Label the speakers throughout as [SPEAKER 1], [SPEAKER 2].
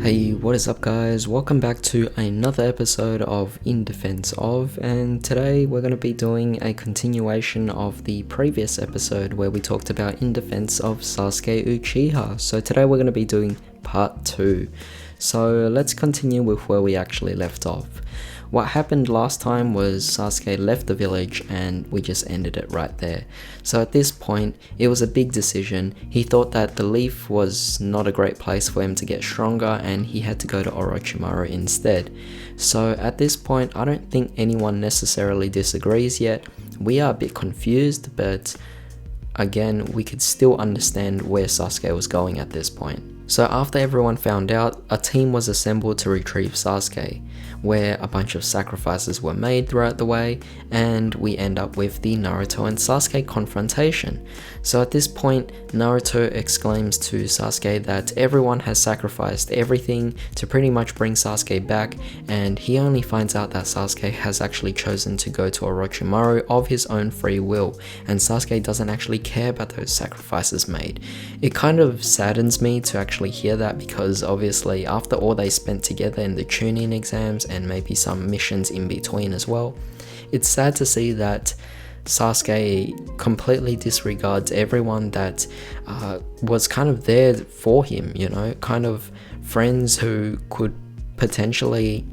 [SPEAKER 1] Hey, what is up guys? Welcome back to another episode of In Defense of, and today we're going to be doing a continuation of the previous episode where we talked about In Defense of Sasuke Uchiha. So today we're going to be doing part 2. So let's continue with where we actually left off. What happened last time was Sasuke left the village and we just ended it right there. So at this point, it was a big decision. He thought that the Leaf was not a great place for him to get stronger and he had to go to Orochimaru instead. So at this point, I don't think anyone necessarily disagrees yet. We are a bit confused, but again, we could still understand where Sasuke was going at this point. So after everyone found out, a team was assembled to retrieve Sasuke, where a bunch of sacrifices were made throughout the way, and we end up with the Naruto and Sasuke confrontation. So at this point, Naruto exclaims to Sasuke that everyone has sacrificed everything to pretty much bring Sasuke back, and he only finds out that Sasuke has actually chosen to go to Orochimaru of his own free will, and Sasuke doesn't actually care about those sacrifices made. It kind of saddens me to actually hear that, because obviously after all they spent together in the Chunin exams and maybe some missions in between as well, it's sad to see that Sasuke completely disregards everyone that was kind of there for him, you know, kind of friends who could potentially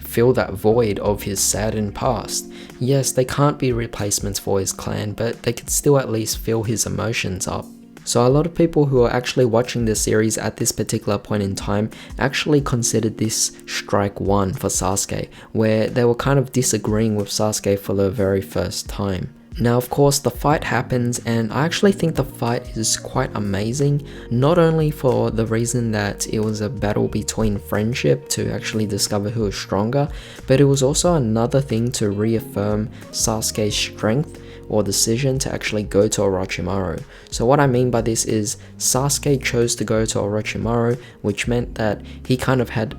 [SPEAKER 1] fill that void of his saddened past. Yes, they can't be replacements for his clan, but they could still at least fill his emotions up. So a lot of people who are actually watching this series at this particular point in time actually considered this strike one for Sasuke, where they were kind of disagreeing with Sasuke for the very first time. Now of course the fight happens, and I actually think the fight is quite amazing, not only for the reason that it was a battle between friendship to actually discover who is stronger, but it was also another thing to reaffirm Sasuke's strength or decision to actually go to Orochimaru. So what I mean by this is Sasuke chose to go to Orochimaru, which meant that he kind of had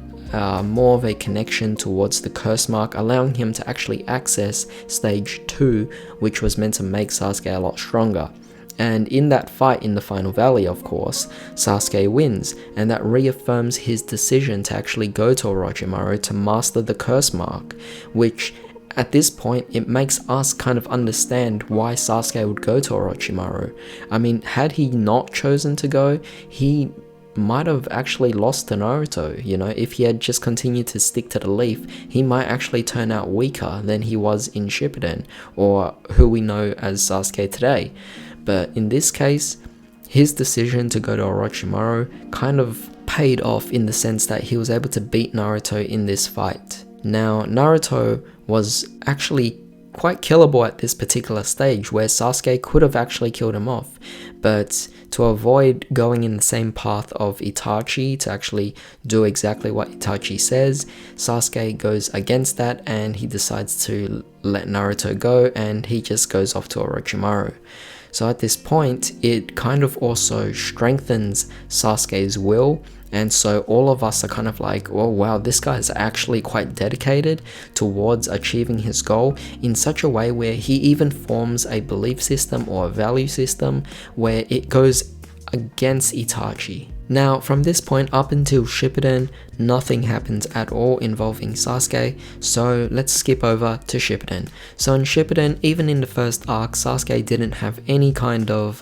[SPEAKER 1] more of a connection towards the curse mark, allowing him to actually access stage 2, which was meant to make Sasuke a lot stronger. And in that fight in the final valley, of course, Sasuke wins, and that reaffirms his decision to actually go to Orochimaru to master the curse mark, which at this point, it makes us kind of understand why Sasuke would go to Orochimaru. I mean, had he not chosen to go, he might have actually lost to Naruto. You know, if he had just continued to stick to the Leaf, he might actually turn out weaker than he was in Shippuden, or who we know as Sasuke today. But in this case, his decision to go to Orochimaru kind of paid off in the sense that he was able to beat Naruto in this fight. Now, Naruto was actually quite killable at this particular stage, where Sasuke could have actually killed him off, but to avoid going in the same path of Itachi to actually do exactly what Itachi says, Sasuke goes against that and he decides to let Naruto go, and he just goes off to Orochimaru. So at this point, it kind of also strengthens Sasuke's will, and so all of us are kind of like, oh wow, this guy is actually quite dedicated towards achieving his goal in such a way where he even forms a belief system or a value system where it goes against Itachi. Now, from this point up until Shippuden, nothing happens at all involving Sasuke, so let's skip over to Shippuden. So in Shippuden, even in the first arc, Sasuke didn't have any kind of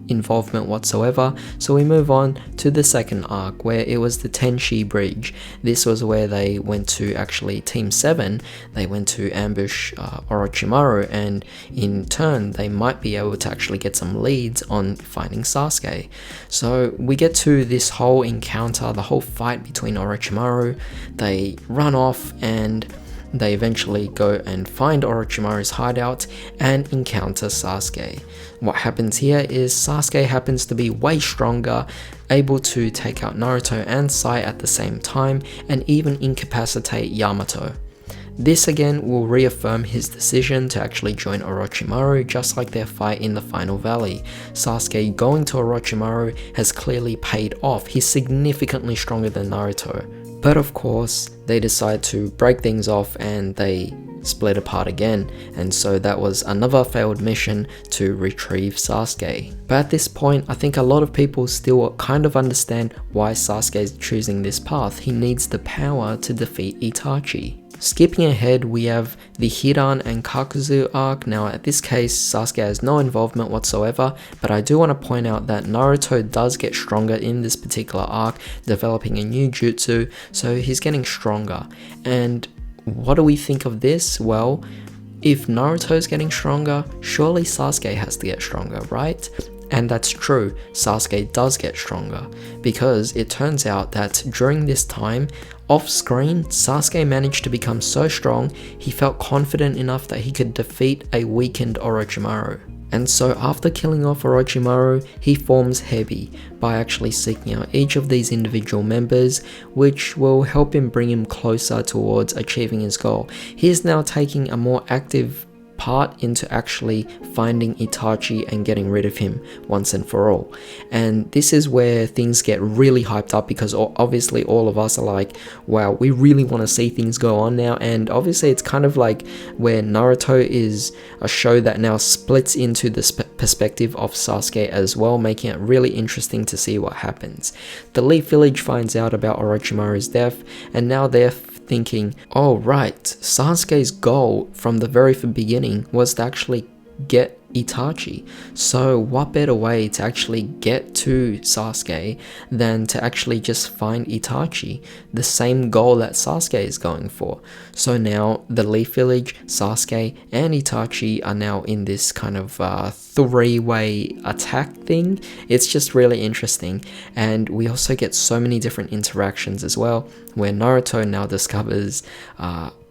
[SPEAKER 1] involvement whatsoever, so we move on to the second arc, where it was the Tenshi Bridge. This was where they went to actually Team 7, they went to ambush Orochimaru, and in turn, they might be able to actually get some leads on finding Sasuke. So we get to this whole encounter, the whole fight between Orochimaru. They run off and they eventually go and find Orochimaru's hideout and encounter Sasuke. What happens here is Sasuke happens to be way stronger, able to take out Naruto and Sai at the same time, and even incapacitate Yamato. This again will reaffirm his decision to actually join Orochimaru, just like their fight in the final valley. Sasuke going to Orochimaru has clearly paid off. He's significantly stronger than Naruto, But of course, they decide to break things off and they split apart again, and so that was another failed mission to retrieve Sasuke. But at this point, I think a lot of people still kind of understand why Sasuke is choosing this path. He needs the power to defeat Itachi. Skipping ahead, we have the Hiran and Kakuzu arc. Now at this case, Sasuke has no involvement whatsoever, but I do want to point out that Naruto does get stronger in this particular arc, developing a new jutsu, so he's getting stronger. And what do we think of this? Well, if Naruto's getting stronger, surely Sasuke has to get stronger, right? And that's true, Sasuke does get stronger, because it turns out that during this time, off screen, Sasuke managed to become so strong, he felt confident enough that he could defeat a weakened Orochimaru. And so after killing off Orochimaru, he forms Hebi by actually seeking out each of these individual members, which will help him bring him closer towards achieving his goal. He is now taking a more active part into actually finding Itachi and getting rid of him once and for all. And this is where things get really hyped up, because obviously all of us are like, wow, we really want to see things go on now. And obviously it's kind of like where Naruto is a show that now splits into the perspective of Sasuke as well, making it really interesting to see what happens. The Leaf Village finds out about Orochimaru's death, and now they're thinking, oh right, Sasuke's goal from the very beginning was to actually get Itachi. So what better way to actually get to Sasuke than to actually just find Itachi, the same goal that Sasuke is going for. So now the Leaf Village, Sasuke and Itachi are now in this kind of three-way attack thing. It's just really interesting, and we also get so many different interactions as well, where Naruto now discovers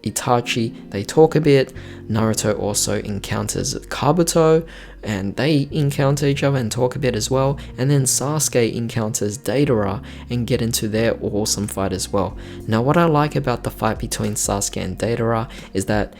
[SPEAKER 1] Itachi, they talk a bit. Naruto also encounters Kabuto, and they encounter each other and talk a bit as well. And then Sasuke encounters Deidara and get into their awesome fight as well. Now what I like about the fight between Sasuke and Deidara is that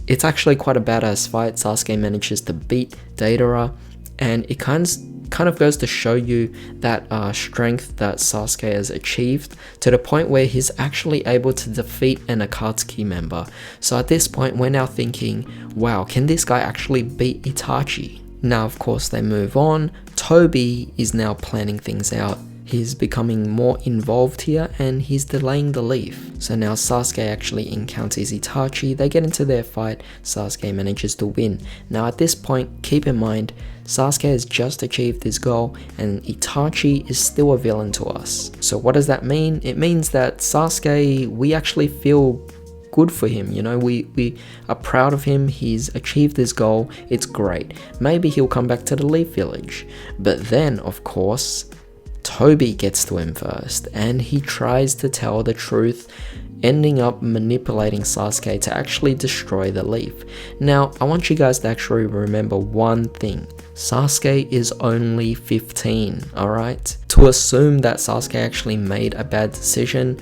[SPEAKER 1] it's actually quite a badass fight. Sasuke manages to beat Deidara, and it kind of goes to show you that strength that Sasuke has achieved, to the point where he's actually able to defeat an Akatsuki member. So at this point we're now thinking, wow, can this guy actually beat Itachi? Now of course they move on. Toby is now planning things out. He's becoming more involved here, and he's delaying the leaf. So now Sasuke actually encounters Itachi, they get into their fight, Sasuke manages to win. Now at this point, keep in mind, Sasuke has just achieved his goal, and Itachi is still a villain to us. So what does that mean? It means that Sasuke, we actually feel good for him, you know, we are proud of him, he's achieved his goal, it's great. Maybe he'll come back to the Leaf Village. But then, of course, Toby gets to him first, and he tries to tell the truth, ending up manipulating Sasuke to actually destroy the leaf. Now, I want you guys to actually remember one thing. Sasuke is only 15, alright? To assume that Sasuke actually made a bad decision,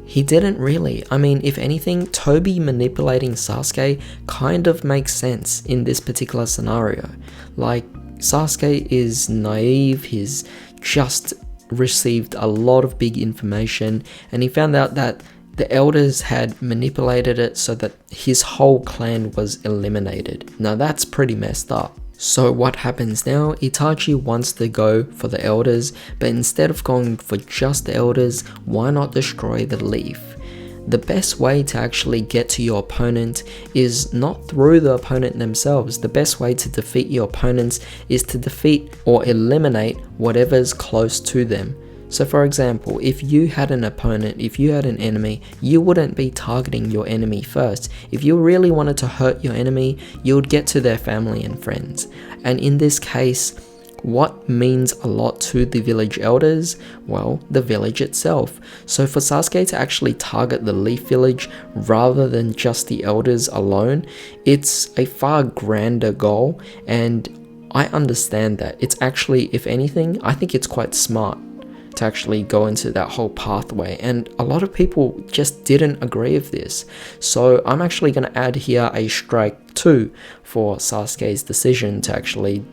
[SPEAKER 1] he didn't really. I mean, if anything, Toby manipulating Sasuke kind of makes sense in this particular scenario. Like, Sasuke is naive, he's just received a lot of big information, and he found out that the elders had manipulated it so that his whole clan was eliminated. Now that's pretty messed up. So what happens now? Itachi wants to go for the elders, but instead of going for just the elders, why not destroy the leaf? The best way to actually get to your opponent is not through the opponent themselves. The best way to defeat your opponents is to defeat or eliminate whatever's close to them. So for example, if you had an opponent, if you had an enemy, you wouldn't be targeting your enemy first. If you really wanted to hurt your enemy, you would get to their family and friends. And in this case, what means a lot to the village elders? Well, the village itself. So for Sasuke to actually target the Leaf Village rather than just the elders alone, it's a far grander goal, and I understand that. It's actually, if anything, I think it's quite smart to actually go into that whole pathway, and a lot of people just didn't agree with this. So I'm actually going to add here a strike 2 for Sasuke's decision to actually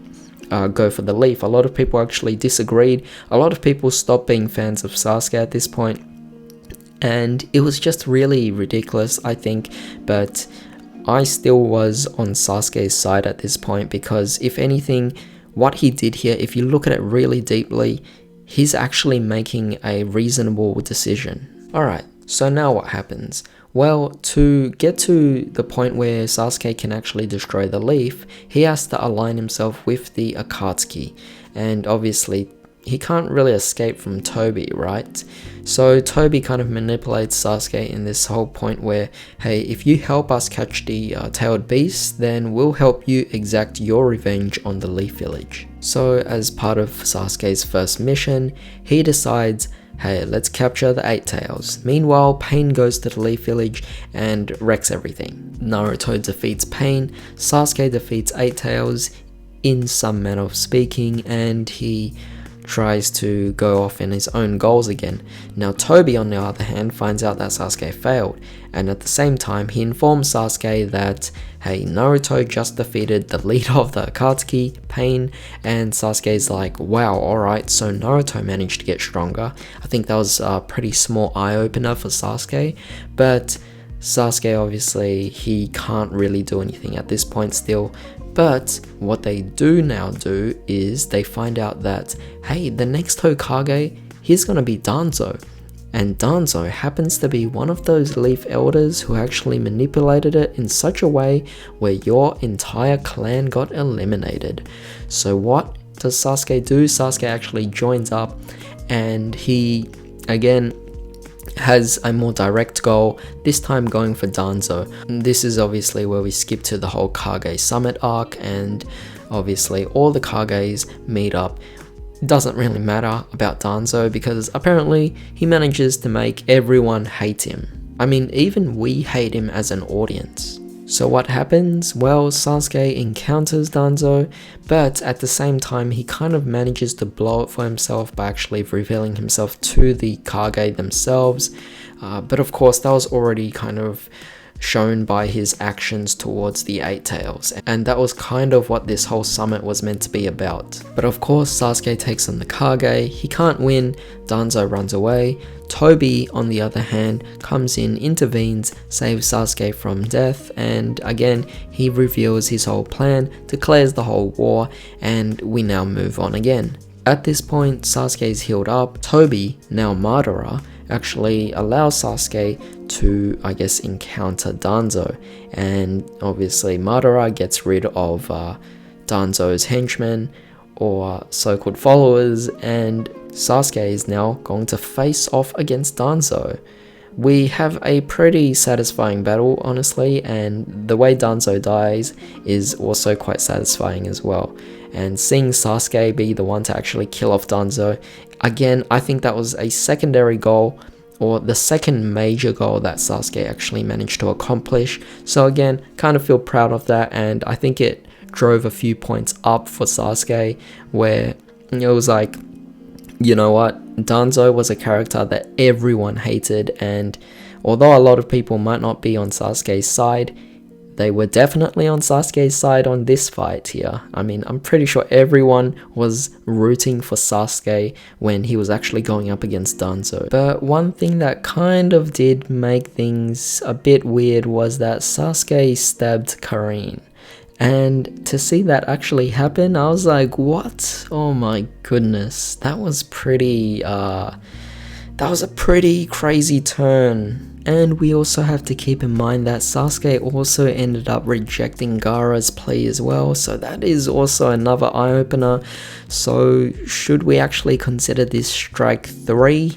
[SPEAKER 1] go for the leaf. A lot of people actually disagreed. A lot of people stopped being fans of Sasuke at this point. And it was just really ridiculous, I think, but I still was on Sasuke's side at this point, because if anything, what he did here, if you look at it really deeply, he's actually making a reasonable decision. Alright, so now what happens? Well, to get to the point where Sasuke can actually destroy the leaf, he has to align himself with the Akatsuki, and obviously he can't really escape from Toby, right? So Toby kind of manipulates Sasuke in this whole point where, hey, if you help us catch the tailed beast, then we'll help you exact your revenge on the Leaf Village. So as part of Sasuke's first mission, he decides, hey, let's capture the Eight Tails. Meanwhile, Pain goes to the Leaf Village and wrecks everything. Naruto defeats Pain, Sasuke defeats Eight Tails in some manner of speaking, and he tries to go off in his own goals again. Now Toby, on the other hand, finds out that Sasuke failed, and at the same time he informs Sasuke that, hey, Naruto just defeated the leader of the Akatsuki, Pain, and Sasuke's like, wow, alright, so Naruto managed to get stronger. I think that was a pretty small eye-opener for Sasuke, but Sasuke, obviously, he can't really do anything at this point still. But what they do now do is they find out that, hey, the next Hokage, he's gonna be Danzo. And Danzo happens to be one of those Leaf Elders who actually manipulated it in such a way where your entire clan got eliminated. So what does Sasuke do? Sasuke actually joins up, and he, again, has a more direct goal, this time going for Danzo. This is obviously where we skip to the whole Kage Summit arc, and obviously all the Kages meet up. Doesn't really matter about Danzo because apparently he manages to make everyone hate him. I mean, even we hate him as an audience. So what happens? Well, Sasuke encounters Danzo, but at the same time he kind of manages to blow it for himself by actually revealing himself to the Kage themselves. But of course that was already kind of shown by his actions towards the Eight Tails, and that was kind of what this whole summit was meant to be about. But of course Sasuke takes on the Kage, he can't win, Danzo runs away. Toby, on the other hand, comes in, intervenes, saves Sasuke from death, and again he reveals his whole plan, declares the whole war, and we now move on again. At this point, Sasuke is healed up. Toby, now Madara, actually allows Sasuke to, I guess, encounter Danzo, and obviously Madara gets rid of Danzo's henchmen, or so-called followers, and Sasuke is now going to face off against Danzo. We have a pretty satisfying battle, honestly, and the way Danzo dies is also quite satisfying as well. And seeing Sasuke be the one to actually kill off Danzo, again, I think that was a secondary goal, or the second major goal that Sasuke actually managed to accomplish. So again, kind of feel proud of that, and I think it drove a few points up for Sasuke, where it was like, you know what, Danzo was a character that everyone hated, and although a lot of people might not be on Sasuke's side, they were definitely on Sasuke's side on this fight here. I mean, I'm pretty sure everyone was rooting for Sasuke when he was actually going up against Danzo. But one thing that kind of did make things a bit weird was that Sasuke stabbed Karin. And to see that actually happen, I was like, what? Oh my goodness, that was a pretty crazy turn. And we also have to keep in mind that Sasuke also ended up rejecting Gaara's plea as well, so that is also another eye-opener. So should we actually consider this strike 3?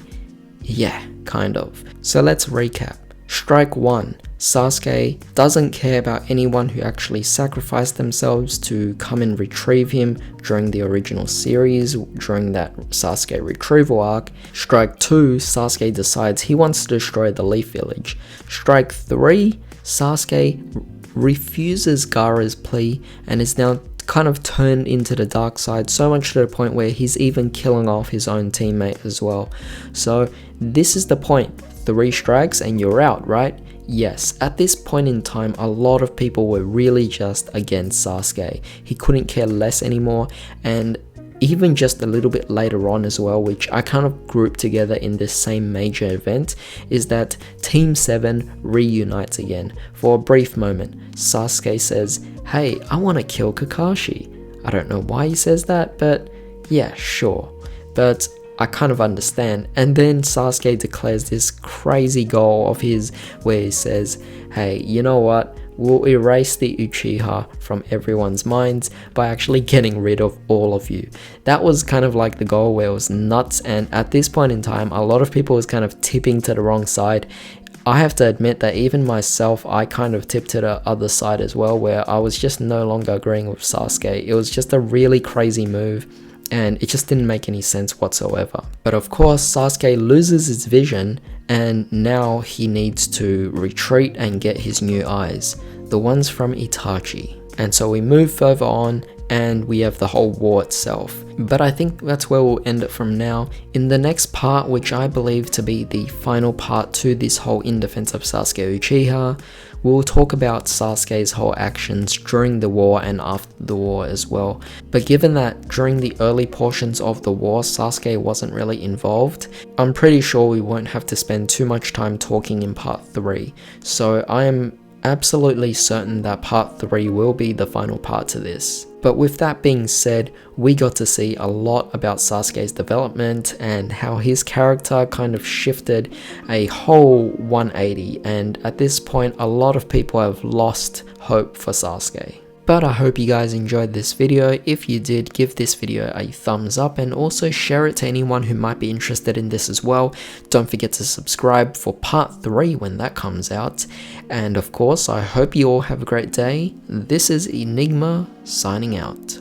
[SPEAKER 1] Yeah, kind of. So let's recap. Strike 1. Sasuke doesn't care about anyone who actually sacrificed themselves to come and retrieve him during the original series, during that Sasuke retrieval arc. Strike 2, Sasuke decides he wants to destroy the Leaf Village. Strike 3, Sasuke refuses Gaara's plea and is now kind of turned into the dark side, so much to the point where he's even killing off his own teammate as well. So this is the point. 3 strikes and you're out, right? Yes, at this point in time, a lot of people were really just against Sasuke. He couldn't care less anymore, and even just a little bit later on as well, which I kind of grouped together in this same major event, is that Team 7 reunites again. For a brief moment, Sasuke says, "Hey, I want to kill Kakashi." I don't know why he says that, but yeah, sure. But I kind of understand. And then Sasuke declares this crazy goal of his where he says, "Hey, you know what? We'll erase the Uchiha from everyone's minds by actually getting rid of all of you." That was kind of like the goal where it was nuts, and at this point in time, a lot of people was kind of tipping to the wrong side. I have to admit that even myself, I kind of tipped to the other side as well, where I was just no longer agreeing with Sasuke. It was just a really crazy move, and it just didn't make any sense whatsoever. But of course, Sasuke loses his vision, and now he needs to retreat and get his new eyes, the ones from Itachi. And so we move further on, and we have the whole war itself. But I think that's where we'll end it from now. In the next part, which I believe to be the final part to this whole In Defense of Sasuke Uchiha, we'll talk about Sasuke's whole actions during the war and after the war as well. But given that during the early portions of the war, Sasuke wasn't really involved, I'm pretty sure we won't have to spend too much time talking in part 3. So I am absolutely certain that part 3 will be the final part to this. But with that being said, we got to see a lot about Sasuke's development and how his character kind of shifted a whole 180, and at this point a lot of people have lost hope for Sasuke. But I hope you guys enjoyed this video. If you did, give this video a thumbs up and also share it to anyone who might be interested in this as well. Don't forget to subscribe for part 3 when that comes out. And of course, I hope you all have a great day. This is Enigma signing out.